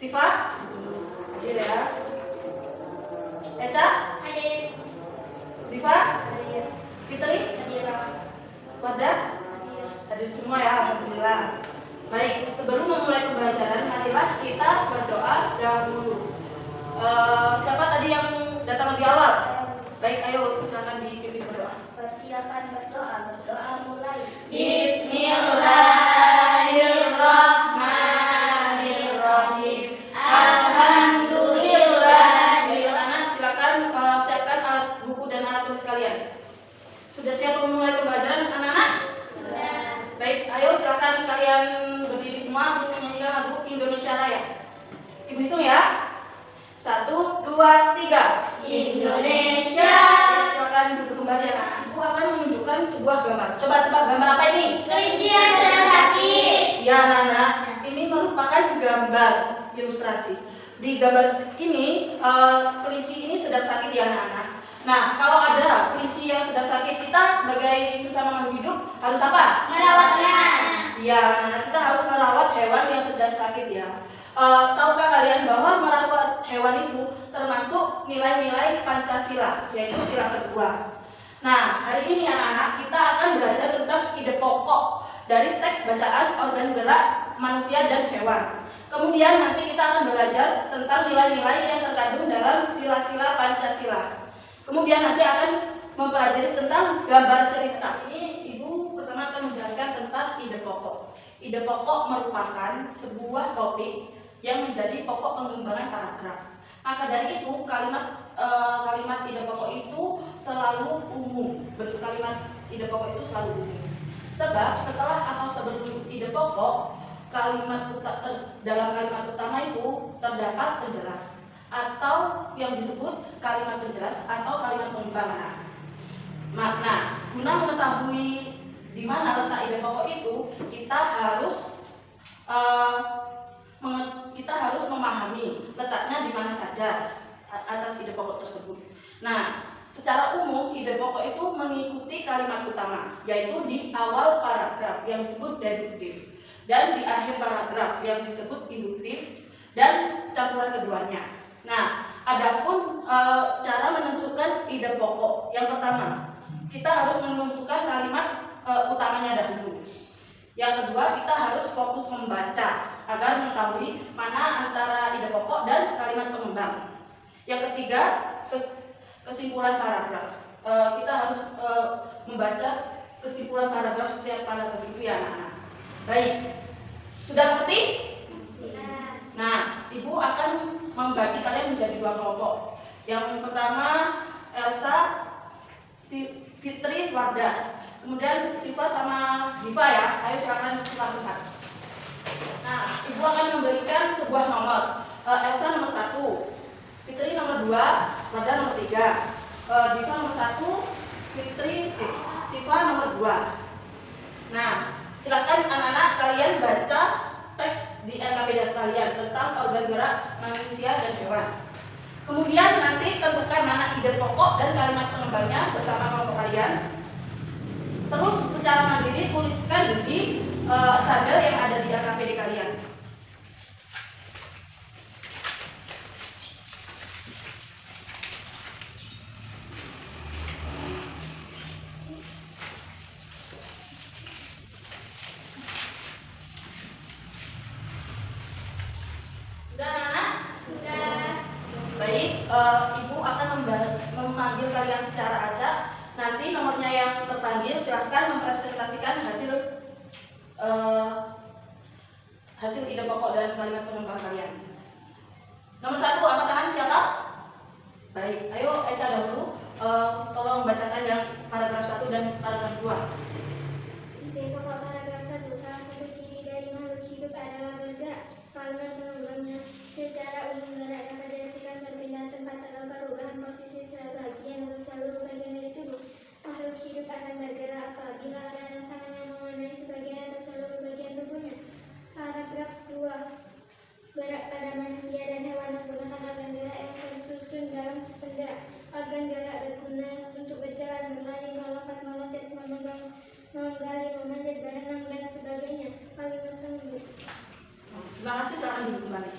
Siva? Hadir ya. Eca? Hadir. Diva? Hadir. Fitri? Hadir. Wardah? Hadir semua ya, alhamdulillah. Baik, sebelum memulai pembelajaran, marilah kita berdoa dahulu. Siapa tadi yang datang lebih awal? Baik, ayo silakan dipimpin berdoa. Persilakan berdoa. Berdoa mulai. Bismillahirrahmanirrahim. Alhamdulillah. Baik, anak-anak silakan siapkan alat buku dan alat tulis kalian. Sudah siap memulai pembelajaran anak-anak? Sudah. Baik, ayo silakan kalian berdiri semua untuk menyanyikan lagu Indonesia Raya. Ibu hitung ya. 1, 2, 3. Indonesia. Silakan duduk kembali anak-anak. Ibu akan menunjukkan sebuah gambar. Coba tebak gambar apa ini? Kelinci yang sedang sakit. Ya anak-anak, ini merupakan gambar ilustrasi. Di gambar ini kelinci ini sedang sakit ya anak-anak. Nah, kalau ada kelinci yang sedang sakit, kita sebagai sesama makhluk hidup harus apa? Merawatnya. Ya, anak-anak, kita harus merawat hewan yang sedang sakit ya. Tahukah kalian bahwa merawat hewan itu termasuk nilai-nilai Pancasila, yaitu sila kedua. Nah, hari ini anak-anak kita akan belajar tentang ide pokok dari teks bacaan organ gerak manusia dan hewan. Kemudian nanti kita akan belajar tentang nilai-nilai yang terkandung dalam sila-sila Pancasila. Kemudian nanti akan mempelajari tentang gambar cerita. Ini Ibu pertama akan menjelaskan tentang ide pokok. Ide pokok merupakan sebuah topik yang menjadi pokok pengembangan paragraf. Maka dari itu kalimat ide pokok itu selalu umum. Bentuk kalimat ide pokok itu selalu umum. Sebab setelah atau sebelum ide pokok, dalam kalimat utama itu terdapat penjelas atau yang disebut kalimat penjelas atau kalimat pengembangan. Nah, guna mengetahui di mana letak ide pokok itu, kita harus memahami letaknya di mana saja atas ide pokok tersebut. Nah, secara umum ide pokok itu mengikuti kalimat utama, yaitu di awal paragraf yang disebut deduktif dan di akhir paragraf yang disebut induktif dan campuran keduanya. Nah, adapun cara menentukan ide pokok, yang pertama kita harus menentukan kalimat utamanya dahulu. Yang kedua, kita harus fokus membaca agar mengetahui mana antara ide pokok dan kalimat pengembang. Yang ketiga, kesimpulan paragraf. Kita harus membaca kesimpulan paragraf setiap paragraf itu ya anak-anak. Baik, sudah mengerti? Nah, Ibu akan membagi kalian menjadi dua kelompok. Yang pertama, Elsa, Fitri, Wardah. Kemudian Siva sama Diva ya. Ayo silakan lihat. Nah, Ibu akan memberikan sebuah nomor. Elsa nomor 1, Fitri nomor 2, Wardah nomor 3. Diva nomor 1, Siva nomor 2. Nah, silakan anak-anak kalian baca teks di LKPD kalian tentang organ gerak manusia dan hewan. Kemudian nanti tentukan mana ide pokok dan kalimat pengembangnya bersama kelompok kalian. Terus secara mandiri tuliskan di tabel yang ada di LKPD kalian. Baik, Ibu akan memanggil kalian secara acak. Nanti nomornya yang terpanggil silahkan mempresentasikan hasil ide pokok dan kalimat pengembang kalian. Nomor 1, angkat tangan siapa? Baik, ayo Eca dahulu. Tolong bacakan yang paragraf 1 dan paragraf 2. Ide pokok paragraf 1. Salah satu ciri dari makhluk hidup adalah bergerak. Kalimat pengembangnya secara umum gerak dapat diartikan perpindahan tempat atau perubahan posisi sebagian atau seluruh bagian dari tubuh. Makhluk hidup akan bergerak apabila ada rangsangan yang mengenai sebagian atau seluruh bagian tubuhnya. Paragraf 2. Gerak pada manusia dan hewan menggunakan organ gerak yang tersusun dalam sistem gerak. Organ gerak berguna untuk berjalan, berlari, melompat, meloncat, memegang, menggali, memanjat, berenang, dan sebagainya. Kalimat pengembang. Terima kasih, silakan duduk kembali.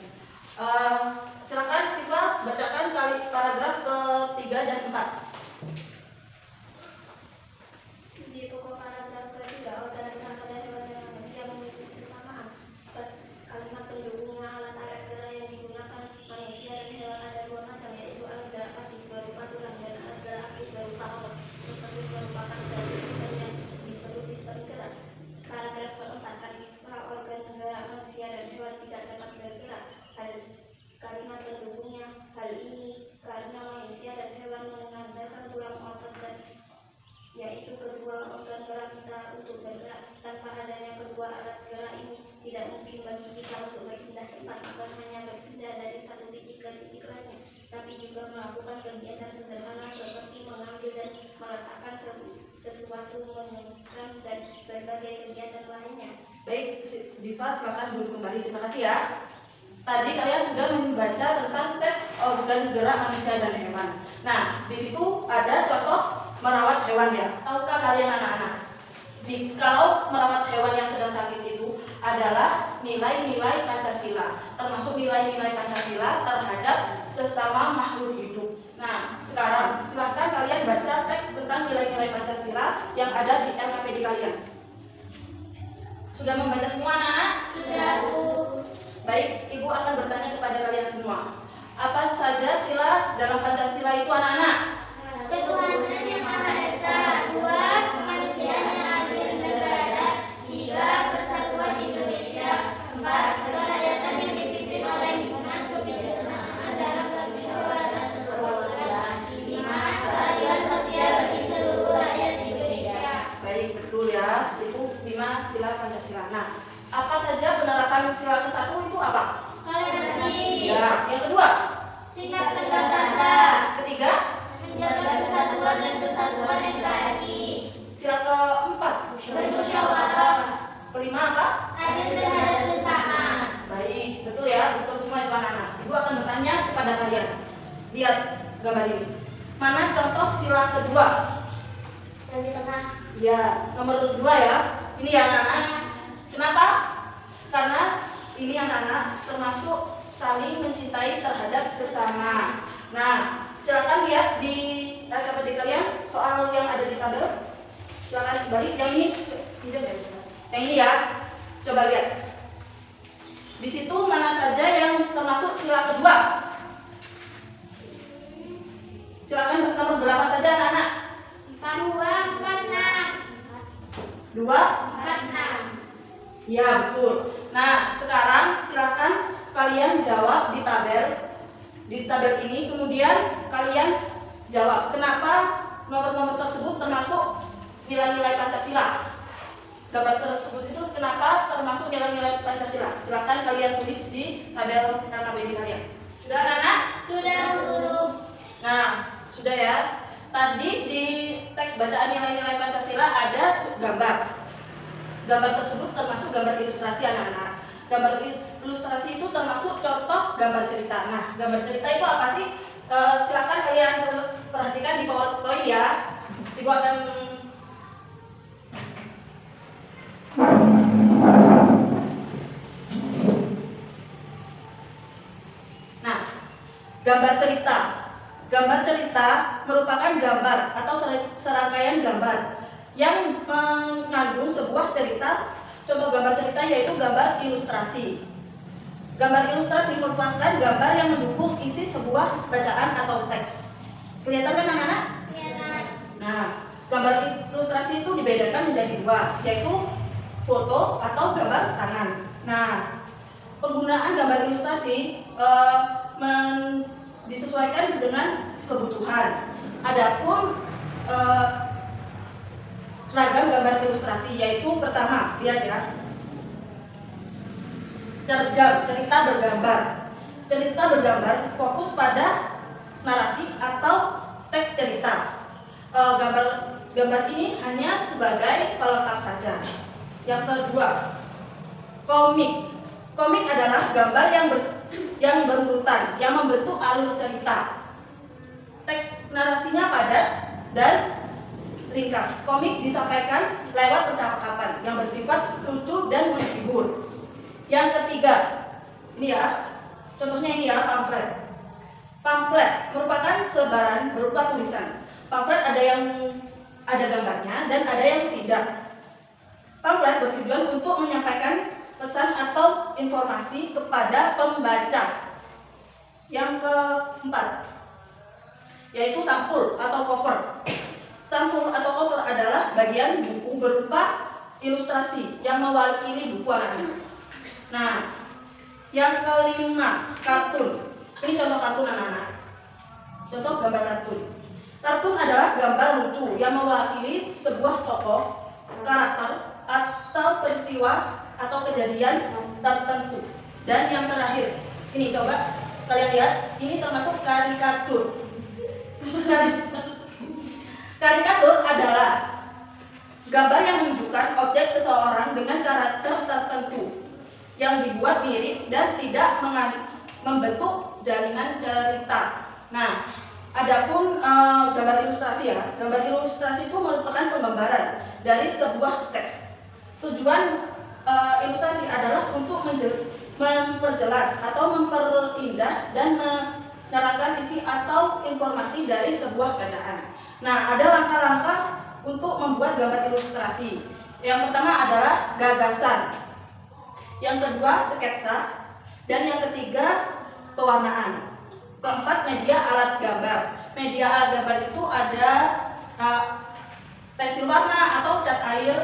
Silakan Siva bacakan paragraf ke-3 dan 4. Di pokok paragraf ketiga, organ gerak pada hewan dan manusia memiliki kesamaan. Kalimat pendukungnya alat-alat gerak yang digunakan manusia dan hewan ada dua macam, yaitu alat gerak pasif berupa tulang dan alat gerak aktif berupa otot. Tersebut merupakan suatu sistem yang disebut sistem gerak. Paragraf keempat, tatkala organ gerak manusia dan hewan tidak dapat bergerak. Kalimat pendukungnya, hal ini karena manusia dan hewan mengandalkan tulang, otot dan yaitu kedua organ gerak kita untuk bergerak. Tanpa adanya kedua alat gerak ini, tidak mungkin bagi kita untuk berpindah tempat, bukan hanya berpindah dari satu titik ke titik lainnya, tapi juga melakukan kegiatan sederhana seperti mengambil dan meletakkan sesuatu, menyeberang, dan berbagai kegiatan lainnya. Baik, Diva silakan duduk kembali. Terima kasih ya. Tadi kalian sudah membaca tentang tes organ gerak manusia dan hewan. Nah, di situ ada contoh merawat hewan ya. Tahukah kalian anak-anak? Jikalau merawat hewan yang sedang sakit itu adalah nilai-nilai Pancasila, termasuk nilai-nilai Pancasila terhadap sesama makhluk hidup. Nah, sekarang silahkan kalian baca teks tentang nilai-nilai Pancasila yang ada di LKPD kalian. Sudah membaca semua anak-anak? Sudah, Bu. Baik, Ibu akan bertanya kepada kalian semua. Apa saja sila dalam Pancasila itu anak-anak? Ketuhanan yang Maha Esa. 2. Kemanusiaan yang adil dan beradab. 3. Persatuan Indonesia. 4. Kerakyatan yang dipimpin oleh hikmat, kebijaksanaan dalam bermusyawarah dan perwakilan. 5. Keadilan sosial bagi seluruh rakyat Indonesia. Baik, betul ya. Itu 5 sila Pancasila. Nah, apa saja penerapan sila ke-1 itu apa? Toleransi. Ya, yang kedua? Sikap tegar rasa. Ketiga? Menjaga persatuan dan kesatuan NKRI. Sila ke-4? Bermusyawarah. Kelima apa? Adil terhadap sesama. Baik, betul ya, betul semua itu anak-anak. Ibu akan bertanya kepada kalian. Lihat gambar ini. Mana contoh sila kedua? Yang di tengah. Ya, nomor 2 ya. Ini ya anak-anak. Kenapa? Karena ini anak-anak termasuk saling mencintai terhadap sesama. Nah, silakan lihat di LKPD kalian soal yang ada di tabel. Silakan kembali. Yang ini, yang ini ya. Coba lihat. Di situ mana saja yang termasuk sila kedua? Silakan nomor berapa saja anak-anak? 2, 4, 6. 2, 4, 6. Ya, betul. Nah, sekarang silakan kalian jawab di tabel ini, kemudian kalian jawab kenapa nomor-nomor tersebut termasuk nilai-nilai Pancasila. Gambar tersebut itu kenapa termasuk nilai-nilai Pancasila. Silakan kalian tulis di tabel LKPD kalian. Sudah anak-anak? Sudah, Bu. Nah, sudah ya. Tadi di teks bacaan nilai-nilai Pancasila ada gambar. Gambar tersebut termasuk gambar ilustrasi anak-anak. Gambar ilustrasi itu termasuk contoh gambar cerita. Nah, gambar cerita itu apa sih? Silakan kalian perhatikan di PowerPoint ya. Ibu akan Nah, gambar cerita. Gambar cerita merupakan gambar atau serangkaian gambar yang mengandung sebuah cerita. Contoh gambar cerita yaitu gambar ilustrasi. Gambar ilustrasi merupakan gambar yang mendukung isi sebuah bacaan atau teks. Kelihatan kan anak-anak? Kelihatan. Nah, gambar ilustrasi itu dibedakan menjadi 2, yaitu foto atau gambar tangan. Nah, penggunaan gambar ilustrasi disesuaikan dengan kebutuhan. Adapun ragam gambar ilustrasi yaitu pertama, lihat ya, cerita bergambar. Cerita bergambar fokus pada narasi atau teks cerita. Gambar ini hanya sebagai pelengkap saja. Yang kedua, komik. Komik adalah gambar yang berurutan, yang membentuk alur cerita. Teks narasinya padat dan ringkas. Komik disampaikan lewat percakapan yang bersifat lucu dan menghibur. Yang ketiga, ini ya, Contohnya ini ya, pamflet. Pamflet merupakan selebaran berupa tulisan. Pamflet ada yang ada gambarnya dan ada yang tidak. Pamflet bertujuan untuk menyampaikan pesan atau informasi kepada pembaca. Yang keempat, yaitu sampul atau cover. Sampul atau cover adalah bagian buku berupa ilustrasi yang mewakili buku anak-anak. Nah, yang kelima, kartun. Ini contoh kartun anak-anak. Contoh gambar kartun. Kartun adalah gambar lucu yang mewakili sebuah tokoh, karakter, atau peristiwa atau kejadian tertentu. Dan yang terakhir, ini coba kalian lihat, ini termasuk karikatur. Karikatur adalah gambar yang menunjukkan objek seseorang dengan karakter tertentu yang dibuat mirip dan tidak membentuk jaringan cerita. Nah, adapun gambar ilustrasi ya, gambar ilustrasi itu merupakan penggambaran dari sebuah teks. Tujuan ilustrasi adalah untuk memperjelas atau memperindah dan menerangkan isi atau informasi dari sebuah bacaan. Nah, ada langkah-langkah untuk membuat gambar ilustrasi. Yang pertama adalah gagasan, yang kedua sketsa, dan yang ketiga pewarnaan. Keempat, media alat gambar. Media alat gambar itu ada pensil warna atau cat air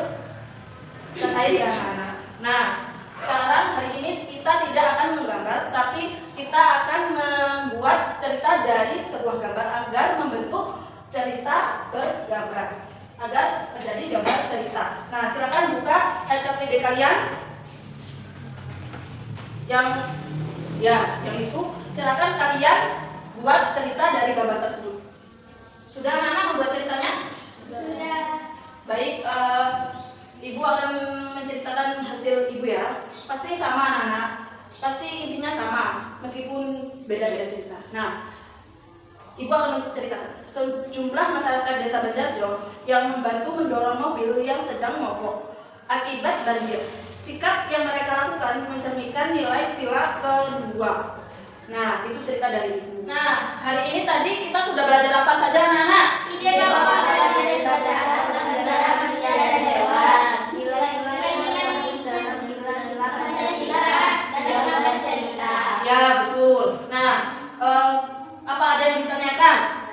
ya anak. Nah, sekarang hari ini kita tidak akan menggambar, tapi kita akan membuat cerita dari sebuah gambar agar membentuk cerita bergambar, agar menjadi gambar cerita. Nah, silakan buka LKPD kalian. Yang itu silakan kalian buat cerita dari gambar tersebut. Sudah anak-anak membuat ceritanya? Sudah. Baik, ibu akan menceritakan hasil ibu ya. Pasti sama anak-anak. Pasti intinya sama, meskipun beda-beda cerita. Nah, ibu akan menceritakan sejumlah masyarakat desa Banjarjo yang membantu mendorong mobil yang sedang mogok akibat banjir. Sikap yang mereka lakukan mencerminkan nilai sila kedua. Nah, itu cerita dari ibu. Nah, hari ini tadi kita sudah belajar apa saja anak-anak? Tidak dapat belajar saja tentang negara, manusia, dan hewan. Nilai-nilai dalam sila-sila Pancasila dan dalam bercerita. Ya, betul. Nah, apa ada yang ditanyakan?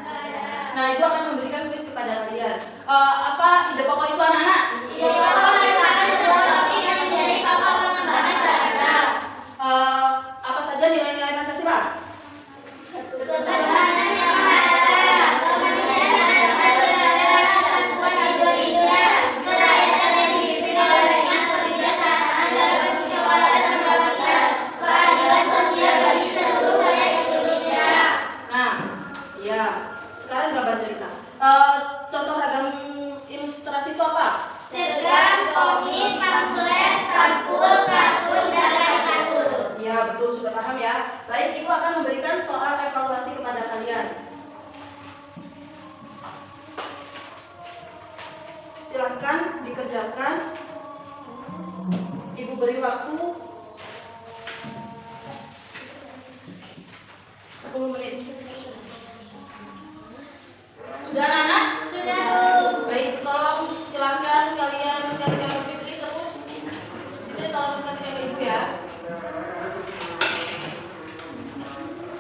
Nah, ibu akan memberikan kuis kepada kalian. Apa ide pokok itu anak-anak? Ide pokok merupakan sebuah topik yang menjadi pokok pengembangan paragraf. Apa saja nilai-nilai Pancasila? Ketuhanan yang Maha Esa, kemanusiaan dan kebenaran kesatuan Indonesia, kerakyatan yang dipimpin oleh hikmat kebijaksanaan dan permusyawaratan berbahagia, keadilan sosial bagi seluruh rakyat Indonesia. Nah, iya. Sekarang gambar cerita. Contoh ragam ilustrasi itu apa? Sergam, komik, pamflet, sampul, kartun, dan karikatur. Ya, betul, sudah paham ya. Baik, ibu akan memberikan soal evaluasi kepada kalian. Silakan dikerjakan. Ibu beri waktu 10 menit. Sudah anak-anak? Sudah, Bu. Baik, tolong silakan kalian kasihkan ke Fitri terus. Fitri tolong kasihkan ke ibu ya.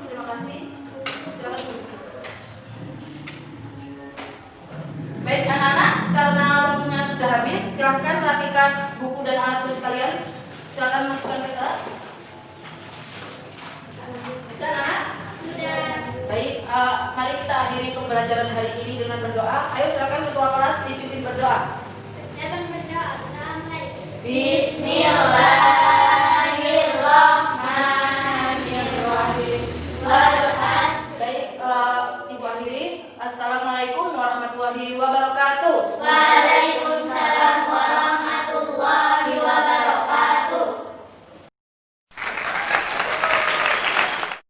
Terima kasih. Silakan Bu. Baik anak-anak, karena waktunya sudah habis, silakan rapikan buku dan alat tulis kalian. Silakan masukkan ke kelas. Sudah anak? Sudah. Baik, mari kita akhiri pembelajaran hari ini dengan berdoa. Ayo silakan ketua kelas dipimpin berdoa. Silakan berdoa. Bismillahirrahmanirrahim. Baik, ibu akhiri. Assalamualaikum warahmatullahi wabarakatuh.